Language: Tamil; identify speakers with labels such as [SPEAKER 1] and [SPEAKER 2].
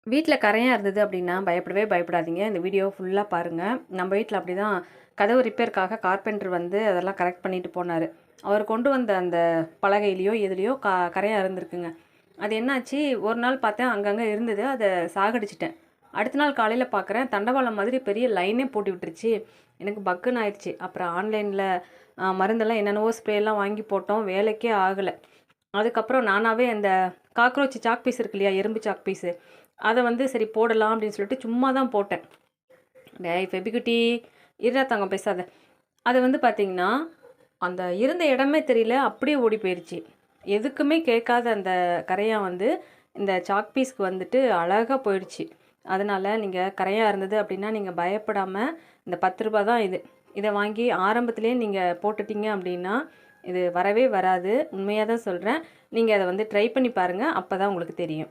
[SPEAKER 1] வீட்ல கரையான் இருந்தது அப்படின்னா, பயப்படவே பயப்படாதீங்க. இந்த வீடியோ ஃபுல்லா பாருங்க. நம்ம வீட்ல அப்படிதான் கதவு ரிப்பேர்க்காக கார்பெண்டர் வந்து அதெல்லாம் கரெக்ட் பண்ணிட்டு போனாரு. அவர் கொண்டு வந்த அந்த பலகையிலயோ, எதுலயோ கரையான் இருந்திருக்குங்க. அது என்னாச்சு, ஒரு நாள் பார்த்தேன் அங்கங்க இருந்தது. அத சாகடிச்சுட்டேன். அடுத்த நாள் காலையில பார்க்குறேன், தண்டவாளம் மாதிரி பெரிய லைனே போட்டு விட்டுருச்சு. எனக்கு பக்குன்னு ஆயிடுச்சு. அப்புறம் ஆன்லைன்ல மருந்தெல்லாம் என்னென்னவோ ஸ்ப்ரேலாம் வாங்கி போட்டோம். வேலைக்கே ஆகல. அதுக்கப்புறம் நானாவே அந்த காக்ரோச் சாக் பீஸ் இருக்கு இல்லையா? எறும்பு சாக் பீஸு. அத வந்து சரி போடலாம் அப்படின்னு சொல்லிட்டு சும்மா தான் போட்டேன். டேய் ஃபெபிகுட்டி, இருடா தங்கம் பேசாத. அது வந்து பார்த்தீங்கன்னா, அந்த இருந்த இடமே தெரியல. அப்படியே ஓடி போயிருச்சு. எதுக்குமே கேட்காத அந்த கரையான் வந்து இந்த சாக் பீஸ்க்கு வந்துட்டு அழகா போயிடுச்சு. அதனால நீங்க கரையான் இருந்தது அப்படின்னா, நீங்க பயப்படாம இந்த ரூ. 10 தான் இது. இத வாங்கி ஆரம்பத்திலேயே நீங்க போட்டுட்டீங்க அப்படின்னா, இது வரவே வராது. உண்மையா தான் சொல்றேன். நீங்க அத வந்து ட்ரை பண்ணி பாருங்க. அப்பதான் உங்களுக்கு தெரியும்.